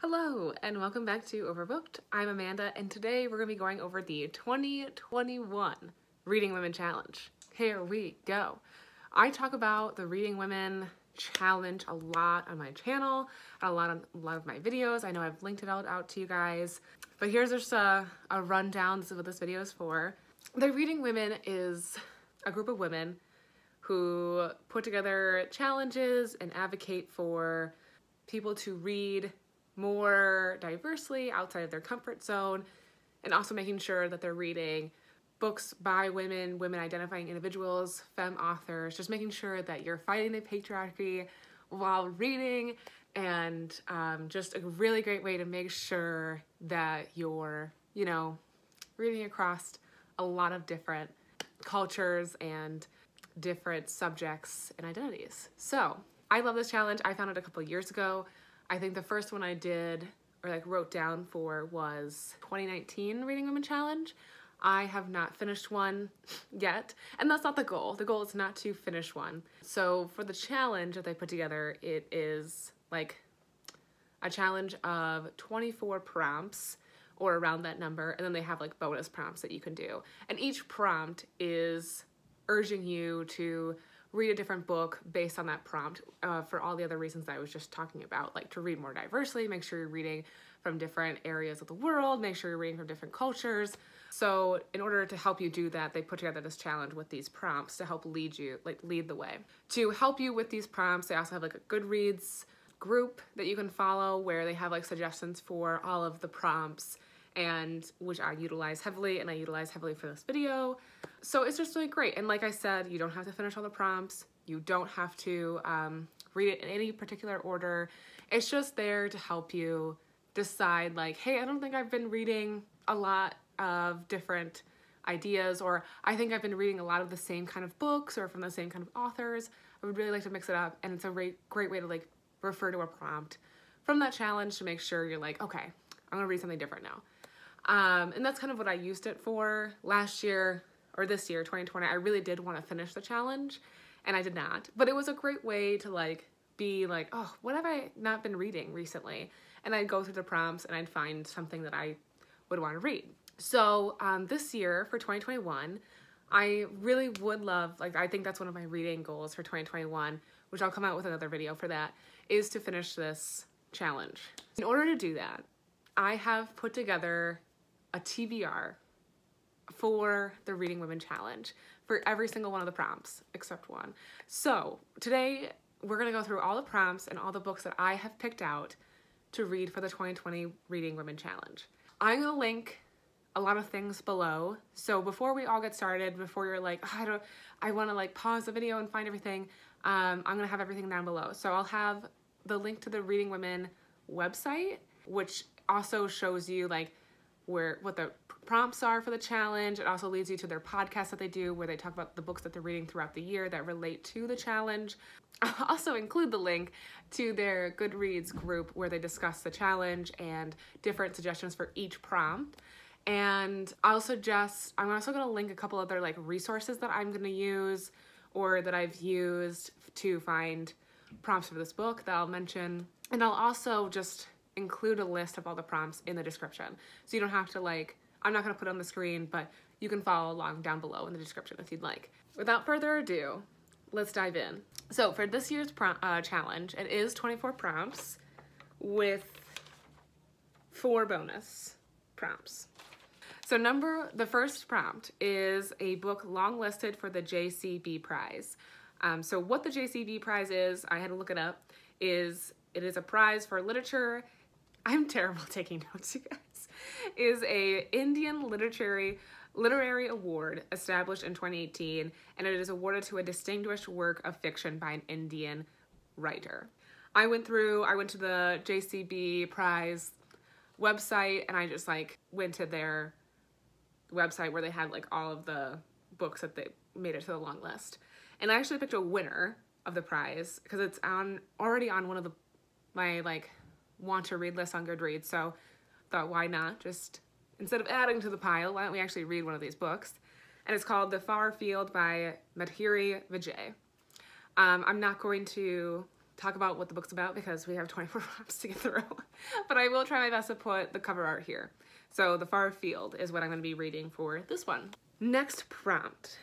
Hello and welcome back to Overbooked. I'm Amanda and today we're going to be going over the 2021 Reading Women Challenge. Here we go. I talk about the Reading Women Challenge a lot on my channel, a lot of my videos. I know I've linked it all out to you guys, but here's just a rundown. This is what this video is for. The Reading Women is a group of women who put together challenges and advocate for people to read more diversely outside of their comfort zone, and also making sure that they're reading books by women, women-identifying individuals, femme authors, just making sure that you're fighting the patriarchy while reading, and just a really great way to make sure that you're, reading across a lot of different cultures and different subjects and identities. So I love this challenge. I found it a couple years ago. I think the first one I did or wrote down for was 2019 Reading Women Challenge. I have not finished one yet, and that's not the goal. The goal is not to finish one. So for the challenge that they put together, it is like a challenge of 24 prompts or around that number, and then they have like bonus prompts that you can do. And each prompt is urging you to read a different book based on that prompt for all the other reasons that I was just talking about, like to read more diversely, make sure you're reading from different areas of the world, make sure you're reading from different cultures. So in order to help you do that, they put together this challenge with these prompts to help lead you, lead the way. To help you with these prompts, they also have like a Goodreads group that you can follow where they have like suggestions for all of the prompts, and which I utilize heavily, and I utilize heavily for this video. So it's just really great. And like I said, you don't have to finish all the prompts. You don't have to read it in any particular order. It's just there to help you decide like, hey, I don't think I've been reading a lot of different ideas, or I think I've been reading a lot of the same kind of books or from the same kind of authors. I would really like to mix it up, and it's a great way to refer to a prompt from that challenge to make sure you're like, okay, I'm gonna read something different now. And that's kind of what I used it for last year, or this year, 2020. I really did want to finish the challenge, and I did not. But it was a great way to be like, oh, what have I not been reading recently? And I'd go through the prompts and I'd find something that I would want to read. So this year, for 2021, I really would love, I think that's one of my reading goals for 2021, which I'll come out with another video for that, is to finish this challenge. In order to do that, I have put together a TBR for the Reading Women Challenge for every single one of the prompts except one. So today we're gonna go through all the prompts and all the books that I have picked out to read for the 2020 Reading Women Challenge. I'm gonna link a lot of things below. So before we all get started, before you're like, oh, I wanna pause the video and find everything, I'm gonna have everything down below. So I'll have the link to the Reading Women website, which also shows you what the prompts are for the challenge. It also leads you to their podcast that they do where they talk about the books that they're reading throughout the year that relate to the challenge. I'll also include the link to their Goodreads group where they discuss the challenge and different suggestions for each prompt. And I'm also going to link a couple other resources that I'm going to use or that I've used to find prompts for this book that I'll mention. And I'll also just include a list of all the prompts in the description. So you don't have to I'm not going to put it on the screen, but you can follow along down below in the description if you'd like. Without further ado, let's dive in. So for this year's challenge, it is 24 prompts with 4 bonus prompts. So the first prompt is a book longlisted for the JCB Prize. So what the JCB Prize is, I had to look it up, it is a prize for literature. I'm terrible taking notes, you guys. Is a Indian literary award established in 2018, and it is awarded to a distinguished work of fiction by an Indian writer. I went to the JCB Prize website, and I just went to their website where they had all of the books that they made it to the long list. And I actually picked a winner of the prize because it's already on one of my want to read list on Goodreads. So thought, why not just, instead of adding to the pile, why don't we actually read one of these books? And it's called The Far Field by Madhuri Vijay. I'm not going to talk about what the book's about because we have 24 prompts to get through. But I will try my best to put the cover art here. So The Far Field is what I'm going to be reading for this one. Next prompt.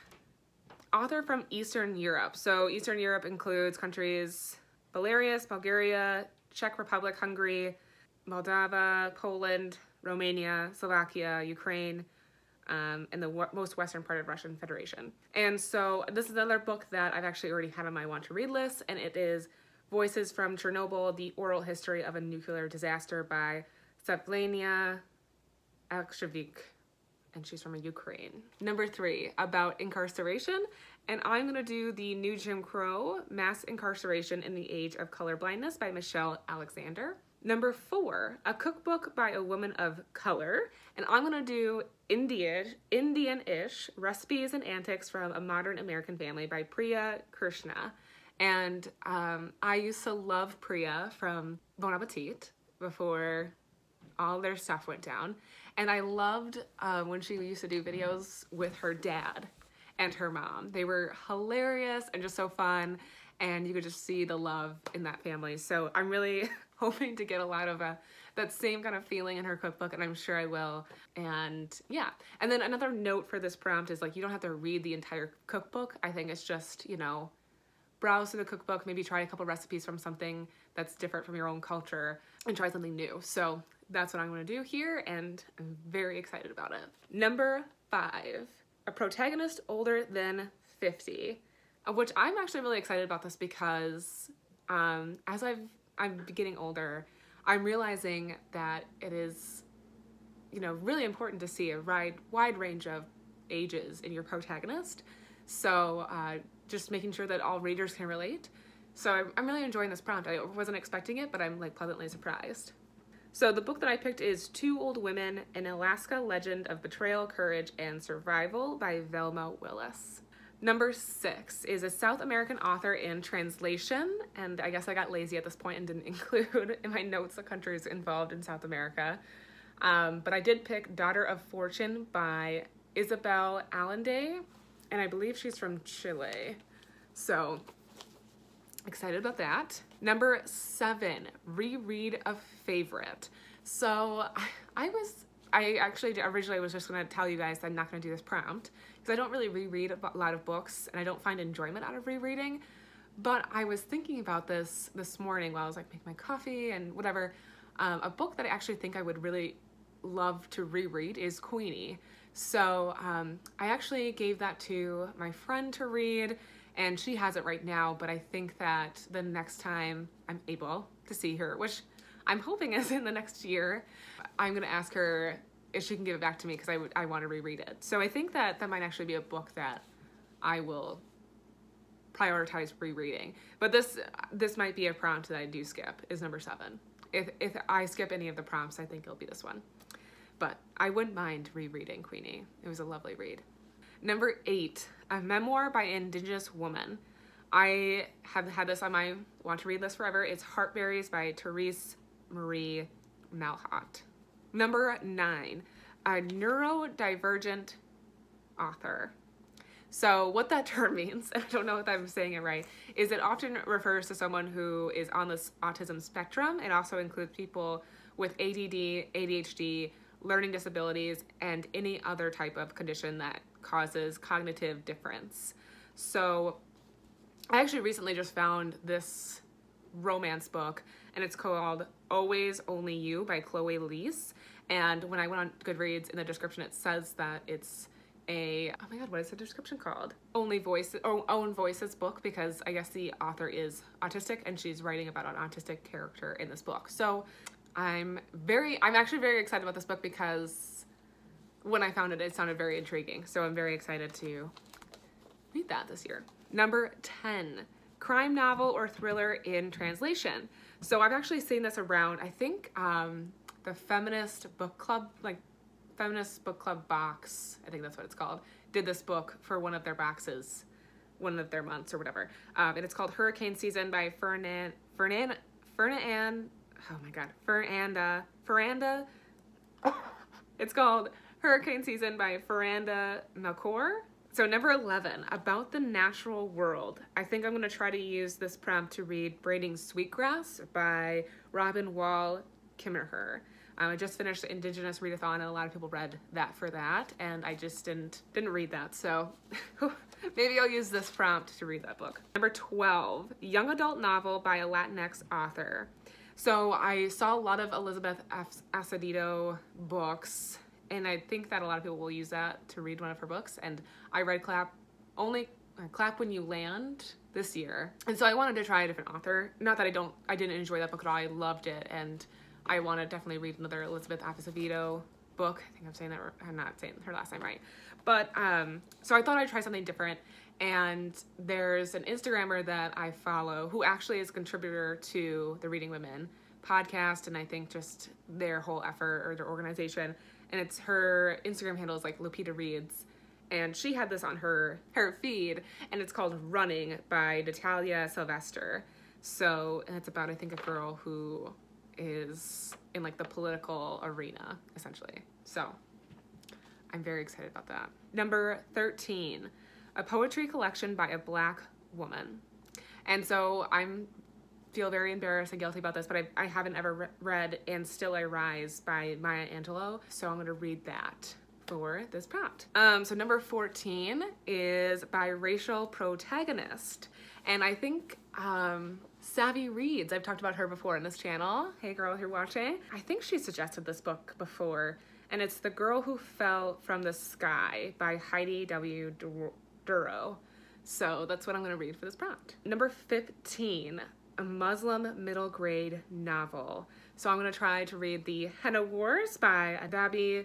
Author from Eastern Europe. So Eastern Europe includes countries Belarus, Bulgaria, Czech Republic, Hungary, Moldova, Poland, Romania, Slovakia, Ukraine, and the most western part of Russian Federation. And so this is another book that I've actually already had on my want to read list, and it is Voices from Chernobyl, The Oral History of a Nuclear Disaster by Svetlana Alexievich, and she's from Ukraine. Number 3, about incarceration, and I'm gonna do The New Jim Crow, Mass Incarceration in the Age of Colorblindness by Michelle Alexander. Number 4, a cookbook by a woman of color, and I'm gonna do Indian-ish Recipes and Antics from a Modern American Family by Priya Krishna. And I used to love Priya from Bon Appetit before all their stuff went down. And I loved when she used to do videos with her dad and her mom. They were hilarious and just so fun, and you could just see the love in that family. So I'm really hoping to get a lot of that same kind of feeling in her cookbook, and I'm sure I will. And yeah. And then another note for this prompt is, like, you don't have to read the entire cookbook. I think it's just, you know, browse through the cookbook, maybe try a couple recipes from something that's different from your own culture and try something new. So that's what I'm going to do here, and I'm very excited about it. Number 5, a protagonist older than 50, of which I'm actually really excited about this because as I'm getting older, I'm realizing that it is, you know, really important to see a wide range of ages in your protagonist. So just making sure that all readers can relate. So I'm really enjoying this prompt. I wasn't expecting it, but I'm like pleasantly surprised. So the book that I picked is Two Old Women, An Alaska Legend of Betrayal, Courage, and Survival by Velma Willis. Number 6 is a South American author in translation, and I guess I got lazy at this point and didn't include in my notes the countries involved in South America. But I did pick Daughter of Fortune by ISABEL Allende, and I believe she's from Chile. So excited about that. Number 7, Reread a Favorite. So I actually originally was just going to tell you guys that I'm not going to do this prompt because I don't really reread a lot of books, and I don't find enjoyment out of rereading. But I was thinking about this morning while I was like making my coffee and whatever. A book that I actually think I would really love to reread is Queenie. So I actually gave that to my friend to read, and she has it right now, but I think that the next time I'm able to see her, which I'm hoping is in the next year, I'm gonna ask her if she can give it back to me because I want to reread it. So I think that might actually be a book that I will prioritize rereading. But this might be a prompt that I do skip, is number 7. If I skip any of the prompts, I think it'll be this one. But I wouldn't mind rereading Queenie. It was a lovely read. Number 8, a memoir by an Indigenous woman. I have had this on my want to read list forever. It's Heartberries by Therese Marie Malhot. Number 9, a neurodivergent author. So what that term means, and I don't know if I'm saying it right, is it often refers to someone who is on this autism spectrum. It also includes people with ADD, ADHD, learning disabilities, and any other type of condition that causes cognitive difference. So I actually recently just found this romance book, and it's called Always Only You by Chloe Leese. And when I went on Goodreads, in the description it says that it's a, oh my god, what is the description called? Own Voices book, because I guess the author is autistic and she's writing about an autistic character in this book. So I'm actually very excited about this book because when I found it, it sounded very intriguing. So I'm very excited to read that this year. Number 10, crime novel or thriller in translation. So I've actually seen this around, I think the Feminist Book Club box, I think that's what it's called, did this book for one of their boxes, one of their months or whatever. And it's called Hurricane Season by Fernanda. It's called Hurricane Season by Fernanda McCor. So number 11, About the Natural World. I think I'm gonna try to use this prompt to read Braiding Sweetgrass by Robin Wall Kimmerer. I just finished the Indigenous readathon, and a lot of people read that for that, and I just didn't read that, so maybe I'll use this prompt to read that book. Number 12, Young Adult Novel by a Latinx Author. So I saw a lot of Elizabeth Acevedo books, and I think that a lot of people will use that to read one of her books, and I read Clap When You Land this year, and so I wanted to try a different author. Not that I didn't enjoy that book at all, I loved it, and I want to definitely read another Elizabeth Acevedo book. I think I'm not saying her last name right. But, so I thought I'd try something different. And there's an Instagrammer that I follow who actually is a contributor to the Reading Women podcast, and I think just their whole effort or their organization. And it's her Instagram handle is like Lupita Reads. And she had this on her feed, and it's called Running by Natalia Sylvester. So, and it's about, I think, a girl who is in like the political arena, essentially. So I'm very excited about that. Number 13, a poetry collection by a Black woman. And so feel very embarrassed and guilty about this, but I haven't ever read And Still I Rise by Maya Angelou, so I'm going to read that for this prompt. So number 14 is Biracial Protagonist. And I think Savvy Reads, I've talked about her before on this channel. Hey girl, if you're watching. I think she suggested this book before, and it's The Girl Who Fell from the Sky by Heidi W. Duro. So that's what I'm gonna read for this prompt. Number 15, a Muslim middle grade novel. So I'm gonna try to read The Henna Wars by Adabi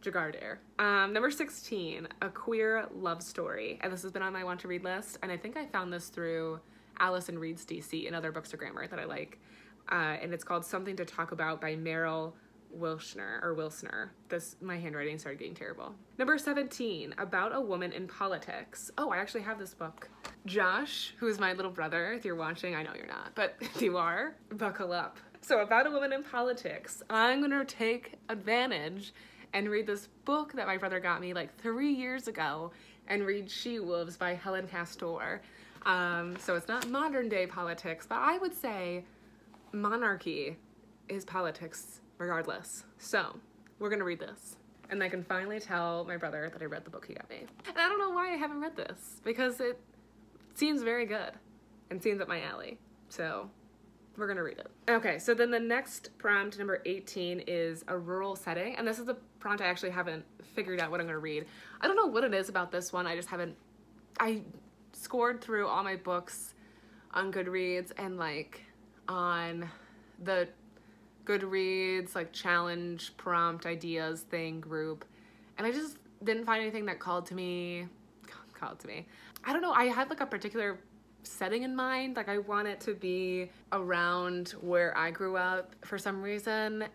Jagardar. Number 16, a queer love story. And this has been on my want to read list, and I think I found this through Allison Reads DC, another bookstagrammer that I like. And it's called Something to Talk About by Meryl Wilsner. My handwriting started getting terrible. Number 17, About a Woman in Politics. Oh, I actually have this book. Josh, who is my little brother, if you're watching, I know you're not, but if you are, buckle up. So About a Woman in Politics, I'm gonna take advantage and read this book that my brother got me like 3 years ago, and read She Wolves by Helen Castor. So it's not modern day politics, but I would say monarchy is politics regardless. So we're gonna read this, and I can finally tell my brother that I read the book he got me. And I don't know why I haven't read this, because it seems very good and seems up my alley. So we're gonna read it. Okay, so then the next prompt, number 18, is a rural setting, and this is the prompt I actually haven't figured out what I'm gonna read. I don't know what it is about this one. I scored through all my books on Goodreads and like on the Goodreads like challenge prompt ideas thing group, and I just didn't find anything that called to me. I don't know, I had like a particular setting in mind, like I want it to be around where I grew up for some reason,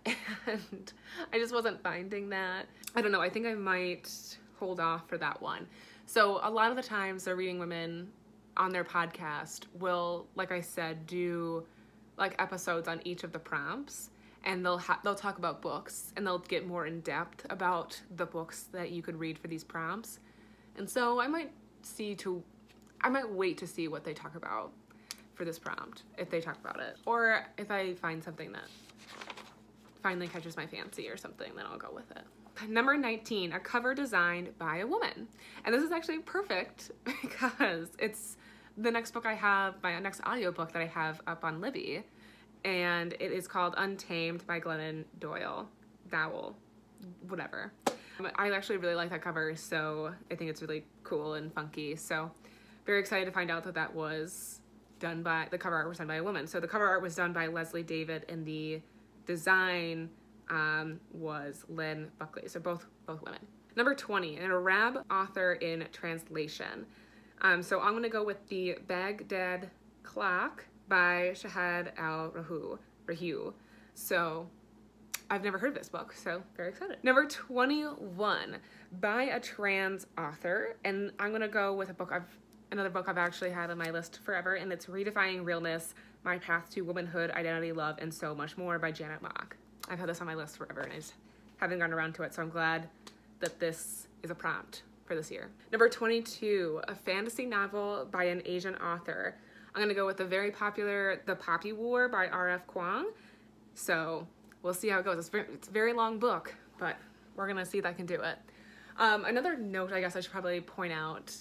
and I just wasn't finding that. I don't know, I think I might hold off for that one. So a lot of the times the Reading Women on their podcast will, like I said, do like episodes on each of the prompts, and they'll talk about books, and they'll get more in depth about the books that you could read for these prompts. And so I might wait to see what they talk about for this prompt, if they talk about it, or if I find something that finally catches my fancy or something, then I'll go with it. Number 19, a cover designed by a woman. And this is actually perfect because it's the next book I have, my next audiobook that I have up on Libby, and it is called Untamed by Glennon Dowell, whatever. I actually really like that cover, so I think it's really cool and funky. So very excited to find out that that was done by, the cover art was done by a woman. So the cover art was done by Leslie David, and the design was Lynn Buckley. So both women. Number 20, an Arab author in translation. So I'm gonna go with The Baghdad Clock by Shahad Al-Rahu. So I've never heard of this book, so very excited. Number 21, by a trans author, and I'm gonna go with another book I've actually had on my list forever, and it's Redefining Realness, My Path to Womanhood, Identity, Love, and So Much More by Janet Mock. I've had this on my list forever, and I just haven't gotten around to it, so I'm glad that this is a prompt for this year. Number 22, a fantasy novel by an Asian author. I'm gonna go with the very popular The Poppy War by R.F. Kuang. So we'll see how it goes. It's a very long book, but we're gonna see if I can do it. Another note I guess I should probably point out,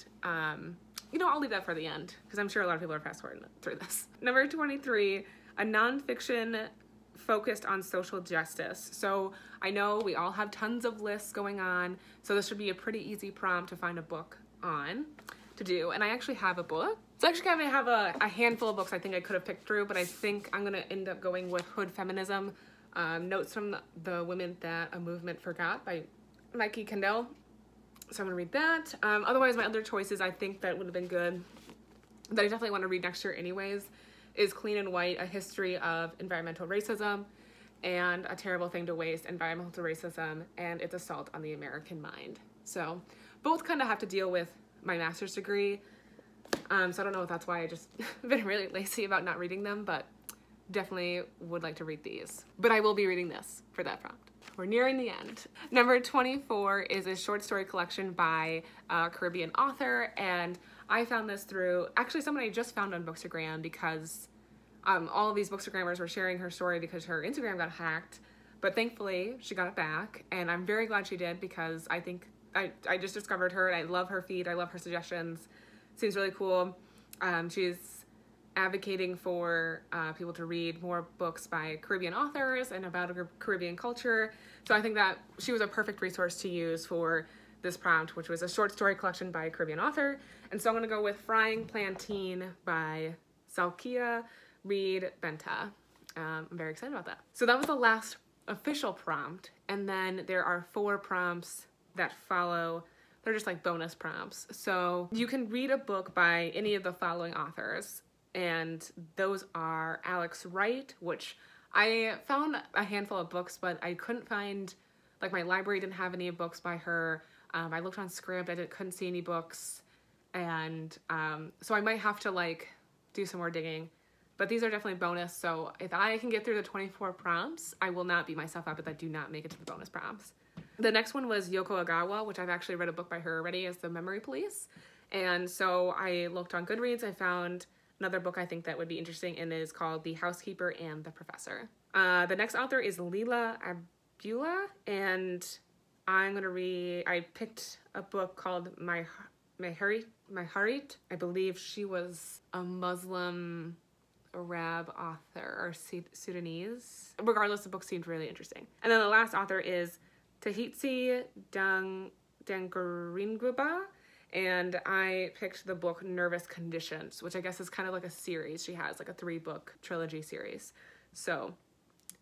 you know, I'll leave that for the end because I'm sure a lot of people are fast forwarding through this. Number 23, a nonfiction focused on social justice. So I know we all have tons of lists going on, so this should be a pretty easy prompt to find a book on to do. And I actually have a book. So I actually kind of have a handful of books I think I could have picked through, but I think I'm gonna end up going with Hood Feminism, Notes from the Women That a Movement Forgot by Mikey Kendall. So I'm gonna read that. Otherwise, my other choices I think that would have been good, that I definitely want to read next year anyways, is Clean and White, A History of Environmental Racism, and A Terrible Thing to Waste, Environmental Racism, and Its Assault on the American Mind. So both kind of have to deal with my master's degree. So I don't know if that's why I just been really lazy about not reading them, but definitely would like to read these. But I will be reading this for that prompt. We're nearing the end. Number 24 is a short story collection by a Caribbean author, and I found this through actually someone I just found on Bookstagram because all of these Bookstagrammers were sharing her story because her Instagram got hacked, but thankfully she got it back, and I'm very glad she did because I think I just discovered her and I love her feed. I love her suggestions. Seems really cool. She's advocating for people to read more books by Caribbean authors and about Caribbean culture. So I think that she was a perfect resource to use for this prompt, which was a short story collection by a Caribbean author. And so I'm gonna go with Frying Plantain by Salkia Reed Benta. I'm very excited about that. So that was the last official prompt. And then there are 4 prompts that follow. They're just like bonus prompts. So you can read a book by any of the following authors. And those are Alex Wright, which I found a handful of books, but I couldn't find, like my library didn't have any books by her. I looked on Scribd, couldn't see any books. And so I might have to like do some more digging, but these are definitely bonus. So if I can get through the 24 prompts, I will not beat myself up if I do not make it to the bonus prompts. The next one was Yoko Agawa, which I've actually read a book by her already, as The Memory Police. And so I looked on Goodreads, I found another book I think that would be interesting, and it is called The Housekeeper and the Professor. The next author is Leila Abdullah, and I picked a book called My Harit. I believe she was a Muslim Arab author or Sudanese. Regardless, the book seemed really interesting. And then the last author is Tahitsi Dangaringuba, and I picked the book Nervous Conditions, which I guess is kind of like a series. She has like a 3-book trilogy series. So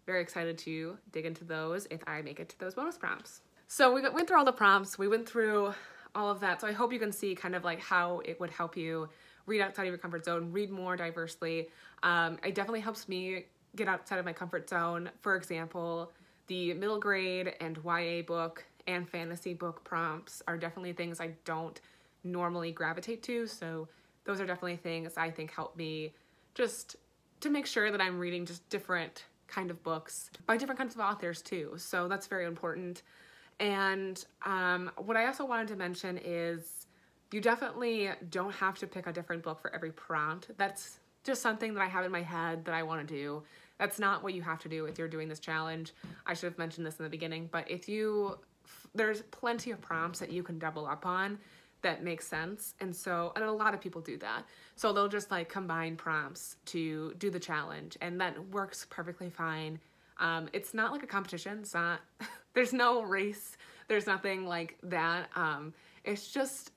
very excited to dig into those if I make it to those bonus prompts. So we went through all the prompts, we went through all of that. So I hope you can see kind of like how it would help you read outside of your comfort zone, read more diversely. It definitely helps me get outside of my comfort zone. For example, the middle grade and YA book and fantasy book prompts are definitely things I don't normally gravitate to. So those are definitely things I think help me just to make sure that I'm reading just different kind of books by different kinds of authors too. So that's very important. And what I also wanted to mention is you definitely don't have to pick a different book for every prompt. That's just something that I have in my head that I want to do. That's not what you have to do if you're doing this challenge. I should have mentioned this in the beginning, but there's plenty of prompts that you can double up on that make sense. And a lot of people do that. So they'll just like combine prompts to do the challenge, and that works perfectly fine. It's not like a competition. It's not, there's no race. There's nothing like that. It's just,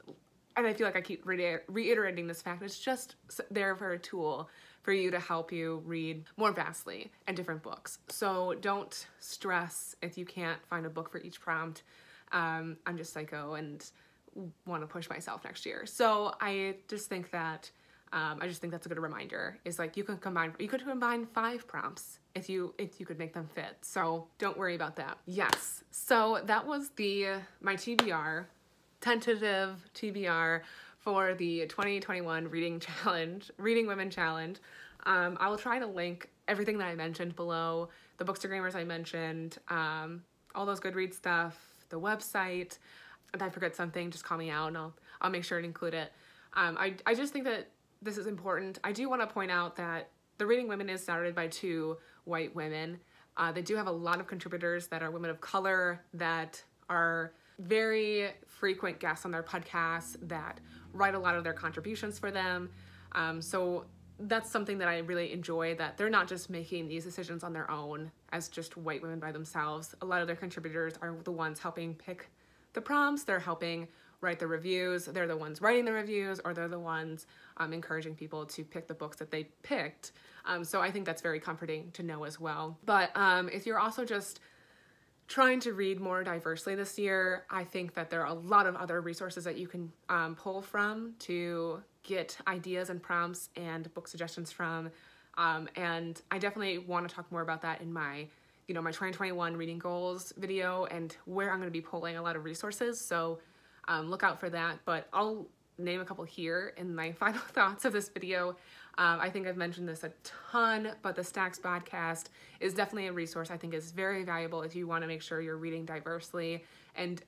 and I feel like I keep reiterating this fact, it's just there for a tool for you to help you read more vastly and different books. So don't stress if you can't find a book for each prompt. I'm just psycho and want to push myself next year. So I just think that that's a good reminder, is like you could combine 5 prompts if you could make them fit. So don't worry about that. Yes. So that was my TBR, tentative TBR for the 2021 Reading Women Challenge. I will try to link everything that I mentioned below, the Bookstagrammers I mentioned, all those Goodreads stuff, the website. I forget something, just call me out and I'll make sure to include it. I just think that this is important. I do want to point out that the Reading Women is started by 2 white women. They do have a lot of contributors that are women of color that are very frequent guests on their podcasts that write a lot of their contributions for them. So that's something that I really enjoy, that they're not just making these decisions on their own as just white women by themselves. A lot of their contributors are the ones helping pick the prompts, they're helping write the reviews, they're the ones writing the reviews, or they're the ones encouraging people to pick the books that they picked. So I think that's very comforting to know as well. But if you're also just trying to read more diversely this year, I think that there are a lot of other resources that you can pull from to get ideas and prompts and book suggestions from. And I definitely want to talk more about that in my my 2021 reading goals video and where I'm going to be pulling a lot of resources. So look out for that, but I'll name a couple here in my final thoughts of this video. I think I've mentioned this a ton, but the Stacks podcast is definitely a resource I think is very valuable if you want to make sure you're reading diversely and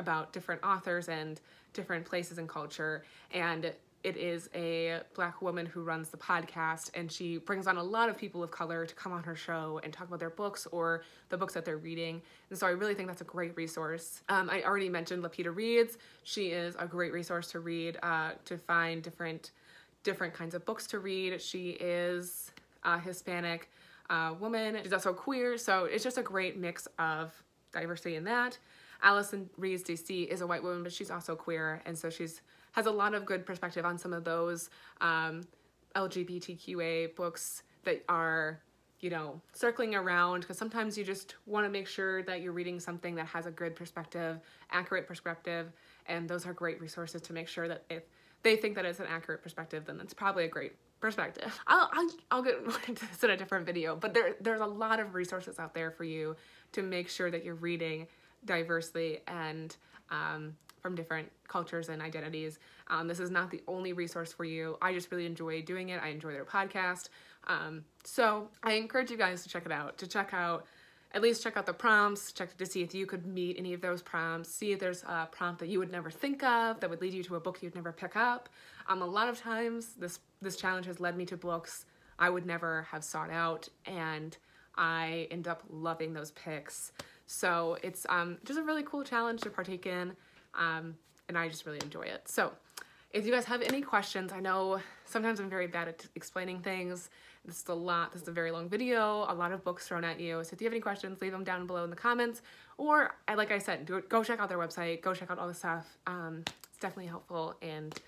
about different authors and different places and culture. And it is a Black woman who runs the podcast, and she brings on a lot of people of color to come on her show and talk about their books or the books that they're reading. And so I really think that's a great resource. I already mentioned Lapita Reads. She is a great resource to read, to find different kinds of books to read. She is a Hispanic woman. She's also queer, so it's just a great mix of diversity in that. Allison Reads DC is a white woman, but she's also queer, and so has a lot of good perspective on some of those LGBTQA books that are, circling around, because sometimes you just want to make sure that you're reading something that has a good perspective, accurate perspective, and those are great resources to make sure that if they think that it's an accurate perspective, then it's probably a great perspective. I'll get into this in a different video, but there's a lot of resources out there for you to make sure that you're reading diversely and from different cultures and identities. This is not the only resource for you. I just really enjoy doing it. I enjoy their podcast. So I encourage you guys to check it out, at least check out the prompts, check to see if you could meet any of those prompts, see if there's a prompt that you would never think of that would lead you to a book you'd never pick up. A lot of times this challenge has led me to books I would never have sought out, and I end up loving those picks. So it's just a really cool challenge to partake in. And I just really enjoy it. So if you guys have any questions, I know sometimes I'm very bad at explaining things. This is a lot. This is a very long video, a lot of books thrown at you. So if you have any questions, leave them down below in the comments. Or, like I said, go check out their website. Go check out all the stuff. It's definitely helpful and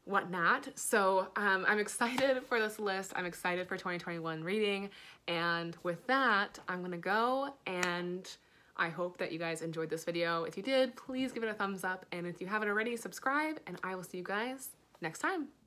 whatnot. So I'm excited for this list. I'm excited for 2021 reading. And with that, I'm going to go, and I hope that you guys enjoyed this video. If you did, please give it a thumbs up. And if you haven't already, subscribe, and I will see you guys next time.